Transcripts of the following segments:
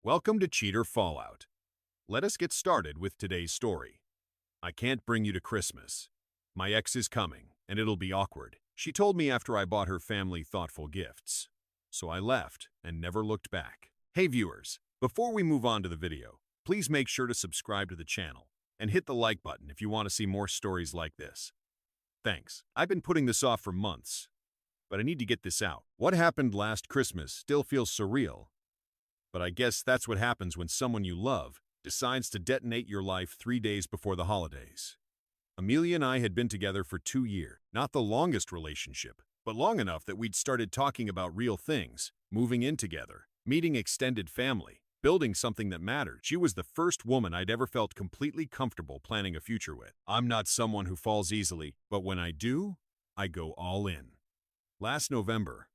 Welcome to Cheater Fallout. Let us get started with today's story. I can't bring you to Christmas. My ex is coming, and it'll be awkward. She told me after I bought her family thoughtful gifts. So I left and never looked back. Hey viewers, before we move on to the video, please make sure to subscribe to the channel and hit the like button if you want to see more stories like this. Thanks. I've been putting this off for months, but I need to get this out. What happened last Christmas still feels surreal. But I guess that's what happens when someone you love decides to detonate your life 3 days before the holidays. Amelia and I had been together for 2 years, not the longest relationship, but long enough that we'd started talking about real things, moving in together, meeting extended family, building something that mattered. She was the first woman I'd ever felt completely comfortable planning a future with. I'm not someone who falls easily, but when I do, I go all in. Last November,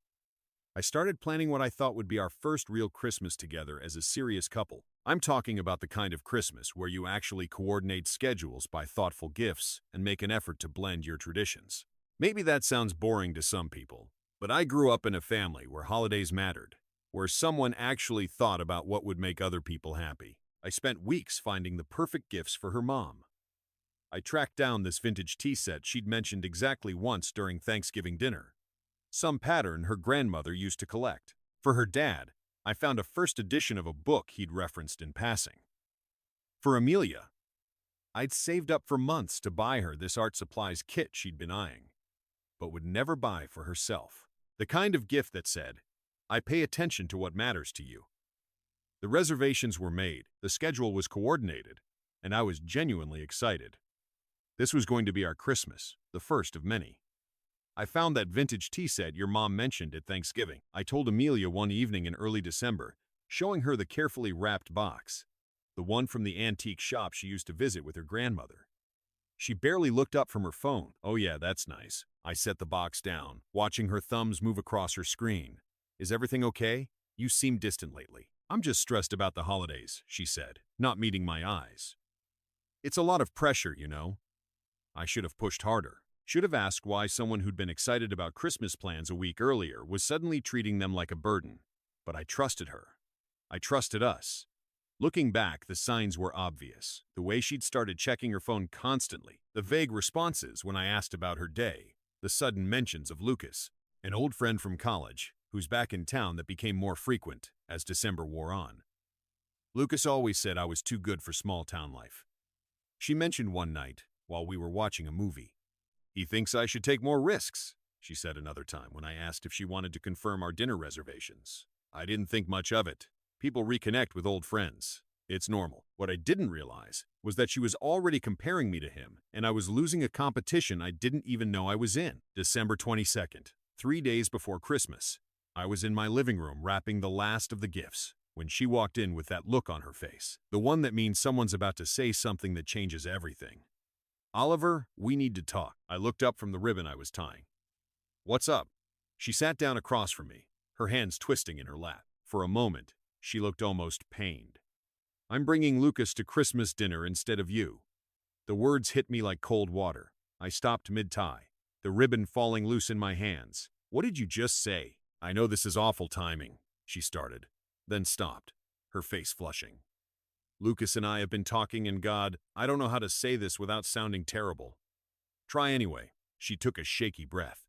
I started planning what I thought would be our first real Christmas together as a serious couple. I'm talking about the kind of Christmas where you actually coordinate schedules, buy thoughtful gifts, and make an effort to blend your traditions. Maybe that sounds boring to some people, but I grew up in a family where holidays mattered, where someone actually thought about what would make other people happy. I spent weeks finding the perfect gifts for her mom. I tracked down this vintage tea set she'd mentioned exactly once during Thanksgiving dinner. Some pattern her grandmother used to collect. For her dad, I found a first edition of a book he'd referenced in passing. For Amelia, I'd saved up for months to buy her this art supplies kit she'd been eyeing, but would never buy for herself. The kind of gift that said, "I pay attention to what matters to you." The reservations were made, the schedule was coordinated, and I was genuinely excited. This was going to be our Christmas, the first of many. I found that vintage tea set your mom mentioned at Thanksgiving. I told Amelia one evening in early December, showing her the carefully wrapped box, the one from the antique shop she used to visit with her grandmother. She barely looked up from her phone. "Oh yeah, that's nice." I set the box down, watching her thumbs move across her screen. "Is everything okay? You seem distant lately." "I'm just stressed about the holidays," she said, not meeting my eyes. "It's a lot of pressure, you know." I should have pushed harder. Should have asked why someone who'd been excited about Christmas plans a week earlier was suddenly treating them like a burden. But I trusted her. I trusted us. Looking back, the signs were obvious. The way she'd started checking her phone constantly, the vague responses when I asked about her day, the sudden mentions of Lucas, an old friend from college, who's back in town that became more frequent as December wore on. Lucas always said I was too good for small-town life. She mentioned one night, while we were watching a movie. "He thinks I should take more risks," she said another time when I asked if she wanted to confirm our dinner reservations. I didn't think much of it. People reconnect with old friends. It's normal. What I didn't realize was that she was already comparing me to him, and I was losing a competition I didn't even know I was in. December 22nd, 3 days before Christmas. I was in my living room wrapping the last of the gifts when she walked in with that look on her face, the one that means someone's about to say something that changes everything. "Oliver, we need to talk." I looked up from the ribbon I was tying. "What's up?" She sat down across from me, her hands twisting in her lap. For a moment, she looked almost pained. "I'm bringing Lucas to Christmas dinner instead of you." The words hit me like cold water. I stopped mid-tie, the ribbon falling loose in my hands. "What did you just say?" "I know this is awful timing," she started, then stopped, her face flushing. "Lucas and I have been talking, and God, I don't know how to say this without sounding terrible." "Try anyway." She took a shaky breath.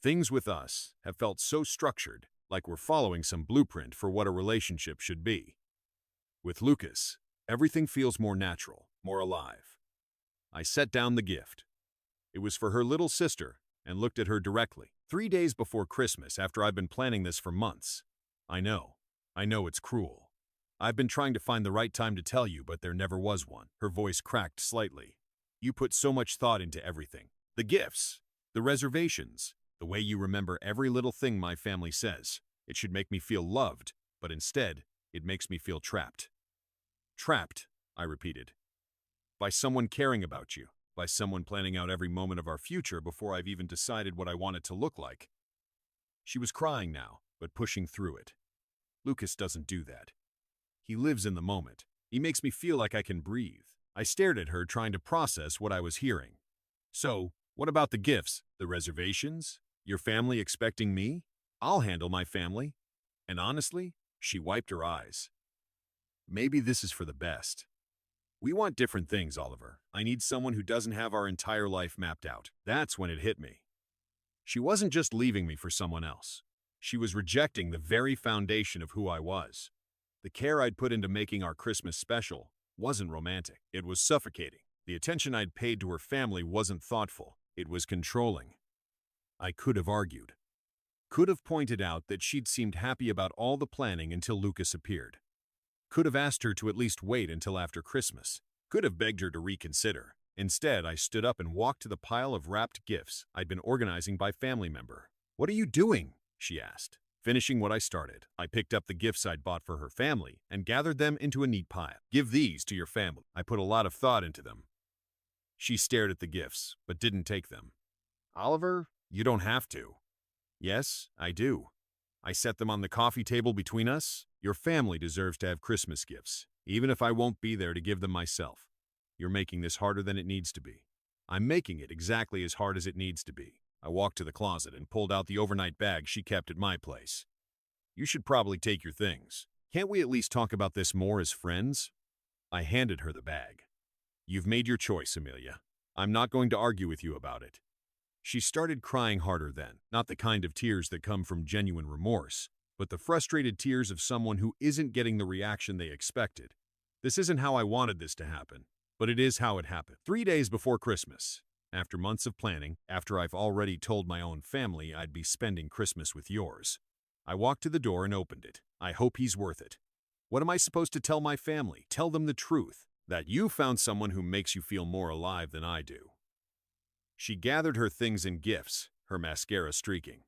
"Things with us have felt so structured, like we're following some blueprint for what a relationship should be. With Lucas, everything feels more natural, more alive." I set down the gift. It was for her little sister, and looked at her directly. 3 days before Christmas, after I've been planning this for months. I know it's cruel. I've been trying to find the right time to tell you, but there never was one." Her voice cracked slightly. "You put so much thought into everything. The gifts, the reservations, the way you remember every little thing my family says. It should make me feel loved, but instead, it makes me feel trapped." "Trapped," I repeated. "By someone caring about you, by someone planning out every moment of our future before I've even decided what I want it to look like." She was crying now, but pushing through it. "Lucas doesn't do that. He lives in the moment. He makes me feel like I can breathe." I stared at her, trying to process what I was hearing. "So, what about the gifts, the reservations? Your family expecting me? I'll handle my family." And honestly, she wiped her eyes. Maybe this is for the best. We want different things, Oliver. I need someone who doesn't have our entire life mapped out. That's when it hit me. She wasn't just leaving me for someone else. She was rejecting the very foundation of who I was. The care I'd put into making our Christmas special wasn't romantic. It was suffocating. The attention I'd paid to her family wasn't thoughtful. It was controlling. I could have argued. Could have pointed out that she'd seemed happy about all the planning until Lucas appeared. Could have asked her to at least wait until after Christmas. Could have begged her to reconsider. Instead, I stood up and walked to the pile of wrapped gifts I'd been organizing by family member. "What are you doing?" she asked. Finishing what I started, I picked up the gifts I'd bought for her family and gathered them into a neat pile. "Give these to your family. I put a lot of thought into them." She stared at the gifts, but didn't take them. "Oliver, you don't have to." "Yes, I do. I set them on the coffee table between us. Your family deserves to have Christmas gifts, even if I won't be there to give them myself. You're making this harder than it needs to be." "I'm making it exactly as hard as it needs to be." I walked to the closet and pulled out the overnight bag she kept at my place. "You should probably take your things. Can't we at least talk about this more as friends?" I handed her the bag. "You've made your choice, Amelia. I'm not going to argue with you about it." She started crying harder then, not the kind of tears that come from genuine remorse, but the frustrated tears of someone who isn't getting the reaction they expected. "This isn't how I wanted this to happen, but it is how it happened. 3 days before Christmas, after months of planning, after I've already told my own family I'd be spending Christmas with yours, I walked to the door and opened it. I hope he's worth it. What am I supposed to tell my family? Tell them the truth, that you found someone who makes you feel more alive than I do." She gathered her things and gifts, her mascara streaking.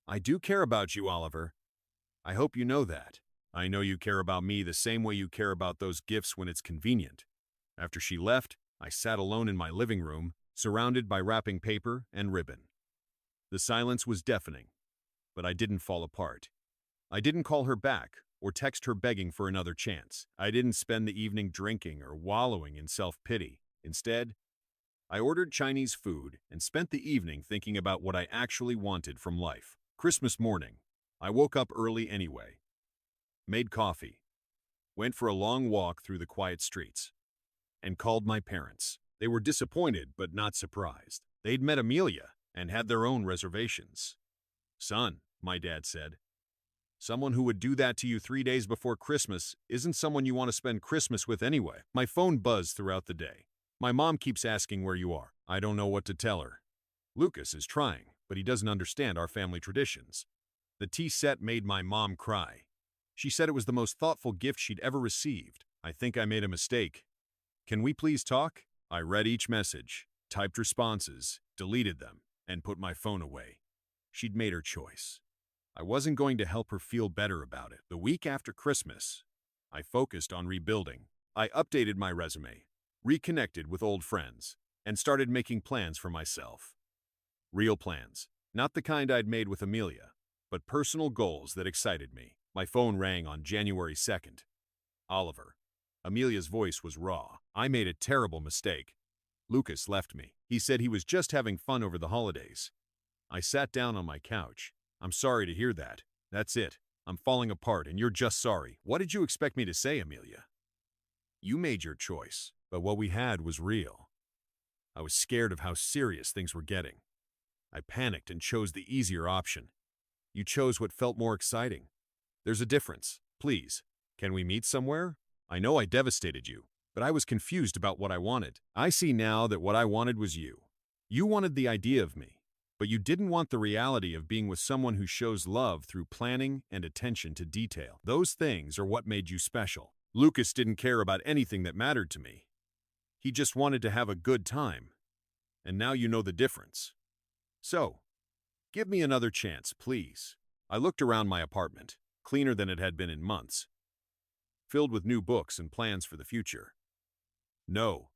"I do care about you, Oliver. I hope you know that. I know you care about me the same way you care about those gifts when it's convenient." After she left, I sat alone in my living room, surrounded by wrapping paper and ribbon. The silence was deafening, but I didn't fall apart. I didn't call her back or text her begging for another chance. I didn't spend the evening drinking or wallowing in self-pity. Instead, I ordered Chinese food and spent the evening thinking about what I actually wanted from life. Christmas morning, I woke up early anyway, made coffee, went for a long walk through the quiet streets, and called my parents. They were disappointed but not surprised. They'd met Amelia and had their own reservations. "Son," my dad said, "someone who would do that to you 3 days before Christmas isn't someone you want to spend Christmas with anyway." My phone buzzed throughout the day. My mom keeps asking where you are. I don't know what to tell her. Lucas is trying, but he doesn't understand our family traditions. The tea set made my mom cry. She said it was the most thoughtful gift she'd ever received. I think I made a mistake. "Can we please talk?" I read each message, typed responses, deleted them, and put my phone away. She'd made her choice. I wasn't going to help her feel better about it. The week after Christmas, I focused on rebuilding. I updated my resume, reconnected with old friends, and started making plans for myself. Real plans, not the kind I'd made with Amelia, but personal goals that excited me. My phone rang on January 2nd. "Oliver." Amelia's voice was raw. "I made a terrible mistake. Lucas left me. He said he was just having fun over the holidays." I sat down on my couch. "I'm sorry to hear that. That's it. I'm falling apart and you're just sorry." "What did you expect me to say, Amelia? You made your choice, but what we had was real." I was scared of how serious things were getting. I panicked and chose the easier option. "You chose what felt more exciting. There's a difference. Please, can we meet somewhere? I know I devastated you, but I was confused about what I wanted. I see now that what I wanted was you. You wanted the idea of me, but you didn't want the reality of being with someone who shows love through planning and attention to detail. Those things are what made you special. Lucas didn't care about anything that mattered to me. He just wanted to have a good time. And now you know the difference. So, give me another chance, please." I looked around my apartment, cleaner than it had been in months, filled with new books and plans for the future. "No,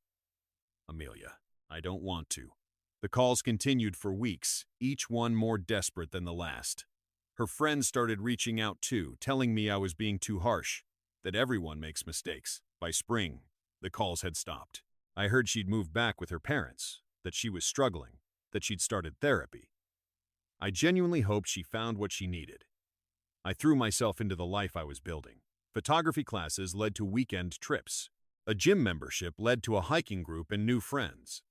Amelia, I don't want to." The calls continued for weeks, each one more desperate than the last. Her friends started reaching out too, telling me I was being too harsh, that everyone makes mistakes. By spring, the calls had stopped. I heard she'd moved back with her parents, that she was struggling, that she'd started therapy. I genuinely hoped she found what she needed. I threw myself into the life I was building. Photography classes led to weekend trips. A gym membership led to a hiking group and new friends.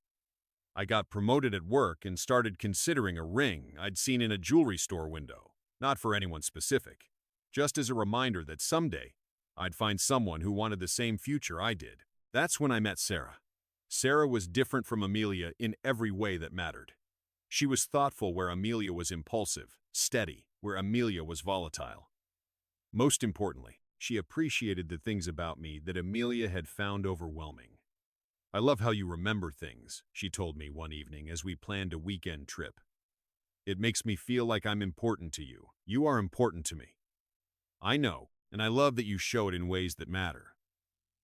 I got promoted at work and started considering a ring I'd seen in a jewelry store window, not for anyone specific, just as a reminder that someday I'd find someone who wanted the same future I did. That's when I met Sarah. Sarah was different from Amelia in every way that mattered. She was thoughtful where Amelia was impulsive, steady where Amelia was volatile. Most importantly, she appreciated the things about me that Amelia had found overwhelming. "I love how you remember things," she told me one evening as we planned a weekend trip. "It makes me feel like I'm important to you. You are important to me." "I know, and I love that you show it in ways that matter."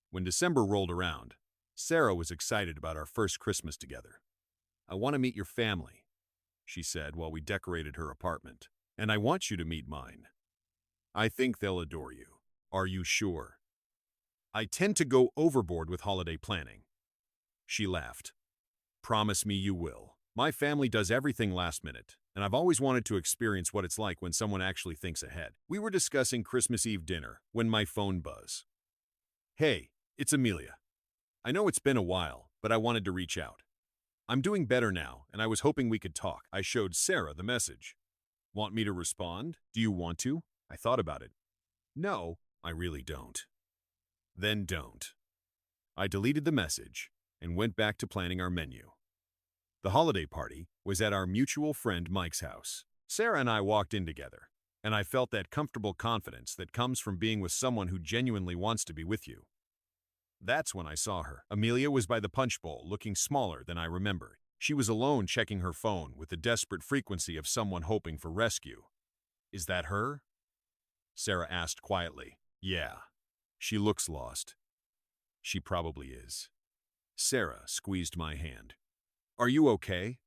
When December rolled around, Sarah was excited about our first Christmas together. "I want to meet your family," she said while we decorated her apartment. "And I want you to meet mine. I think they'll adore you." "Are you sure?" "I tend to go overboard with holiday planning." She laughed. "Promise me you will. My family does everything last minute, and I've always wanted to experience what it's like when someone actually thinks ahead." We were discussing Christmas Eve dinner when my phone buzzed. "Hey, it's Amelia. I know it's been a while, but I wanted to reach out. I'm doing better now, and I was hoping we could talk." I showed Sarah the message. "Want me to respond? Do you want to?" I thought about it. "No, I really don't." "Then don't." I deleted the message and went back to planning our menu. The holiday party was at our mutual friend Mike's house. Sarah and I walked in together, and I felt that comfortable confidence that comes from being with someone who genuinely wants to be with you. That's when I saw her. Amelia was by the punch bowl, looking smaller than I remembered. She was alone, checking her phone with the desperate frequency of someone hoping for rescue. "Is that her?" Sarah asked quietly. "Yeah. She looks lost." "She probably is." Sarah squeezed my hand. "Are you okay?"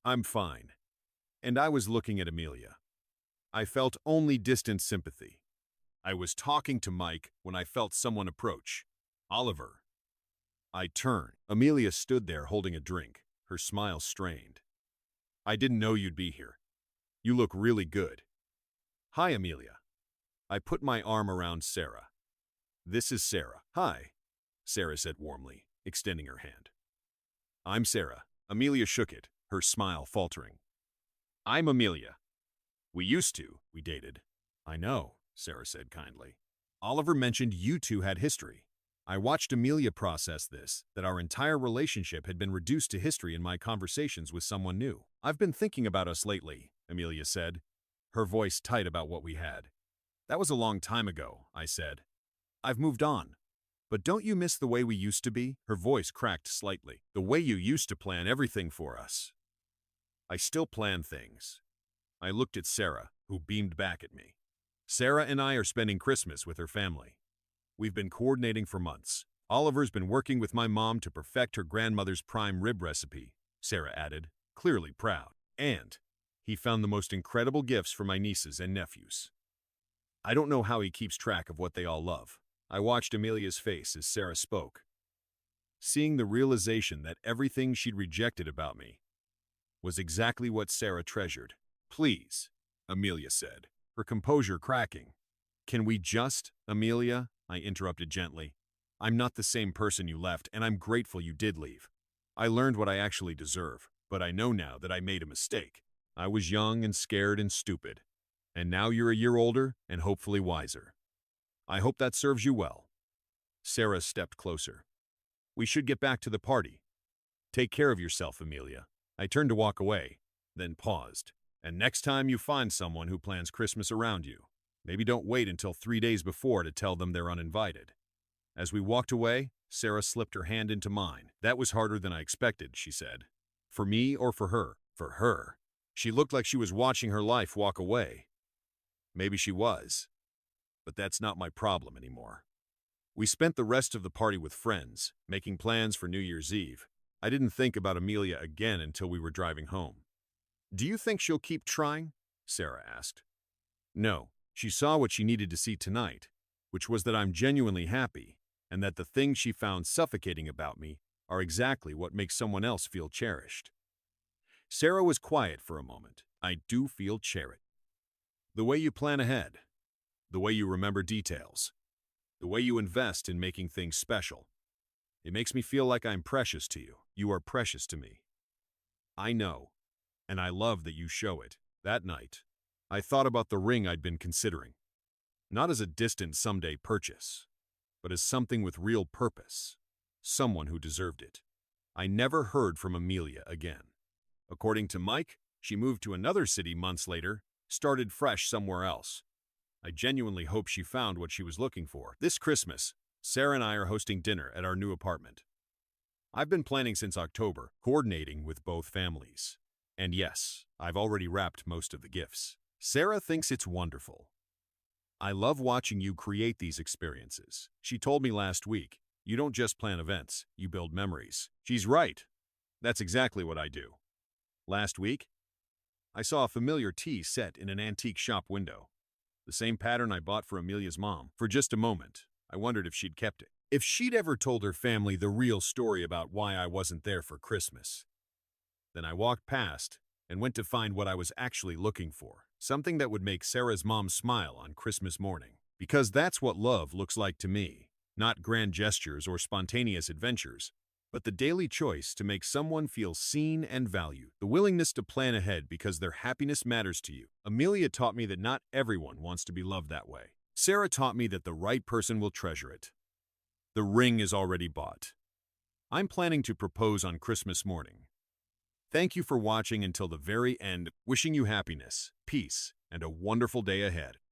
"I'm fine." And I was looking at Amelia. I felt only distant sympathy. I was talking to Mike when I felt someone approach. "Oliver." I turned. Amelia stood there holding a drink, her smile strained. "I didn't know you'd be here. You look really good." "Hi, Amelia." I put my arm around Sarah. "This is Sarah." "Hi," Sarah said warmly, extending her hand. "I'm Sarah." Amelia shook it, her smile faltering. "I'm Amelia. We dated." "I know," Sarah said kindly. "Oliver mentioned you two had history." I watched Amelia process this, that our entire relationship had been reduced to history in my conversations with someone new. "I've been thinking about us lately," Amelia said, her voice tight about what we had. "That was a long time ago," I said. "I've moved on. But don't you miss the way we used to be?" Her voice cracked slightly. "The way you used to plan everything for us." "I still plan things." I looked at Sarah, who beamed back at me. "Sarah and I are spending Christmas with her family. We've been coordinating for months. Oliver's been working with my mom to perfect her grandmother's prime rib recipe," Sarah added, clearly proud. "And he found the most incredible gifts for my nieces and nephews. I don't know how he keeps track of what they all love." I watched Amelia's face as Sarah spoke, seeing the realization that everything she'd rejected about me was exactly what Sarah treasured. "Please," Amelia said, her composure cracking. "Can we just, Amelia?" I interrupted gently. "I'm not the same person you left, and I'm grateful you did leave. I learned what I actually deserve, but I know now that I made a mistake. I was young and scared and stupid. And now you're a year older and hopefully wiser. I hope that serves you well." Sarah stepped closer. "We should get back to the party." "Take care of yourself, Amelia." I turned to walk away, then paused. "And next time you find someone who plans Christmas around you, maybe don't wait until 3 days before to tell them they're uninvited." As we walked away, Sarah slipped her hand into mine. "That was harder than I expected," she said. "For me or for her?" "For her." She looked like she was watching her life walk away. Maybe she was. But that's not my problem anymore. We spent the rest of the party with friends, making plans for New Year's Eve. I didn't think about Amelia again until we were driving home. "Do you think she'll keep trying?" Sarah asked. "No, she saw what she needed to see tonight, which was that I'm genuinely happy, and that the things she found suffocating about me are exactly what makes someone else feel cherished." Sarah was quiet for a moment. "I do feel cherished. The way you plan ahead. The way you remember details. The way you invest in making things special. It makes me feel like I'm precious to you. You are precious to me. I know, and I love that you show it. That night, I thought about the ring I'd been considering, not as a distant someday purchase, but as something with real purpose, someone who deserved it. I never heard from Amelia again. According to Mike, she moved to another city months later, started fresh somewhere else. I genuinely hope she found what she was looking for. This Christmas, Sarah and I are hosting dinner at our new apartment. I've been planning since October, coordinating with both families. And yes, I've already wrapped most of the gifts. Sarah thinks it's wonderful. I love watching you create these experiences. She told me last week, you don't just plan events, you build memories. She's right. That's exactly what I do. Last week, I saw a familiar tea set in an antique shop window. The same pattern I bought for Amelia's mom. For just a moment, I wondered if she'd kept it. If she'd ever told her family the real story about why I wasn't there for Christmas. Then I walked past and went to find what I was actually looking for. Something that would make Sarah's mom smile on Christmas morning. Because that's what love looks like to me. Not grand gestures or spontaneous adventures, but the daily choice to make someone feel seen and valued. The willingness to plan ahead because their happiness matters to you. Amelia taught me that not everyone wants to be loved that way. Sarah taught me that the right person will treasure it. The ring is already bought. I'm planning to propose on Christmas morning. Thank you for watching until the very end, wishing you happiness, peace, and a wonderful day ahead.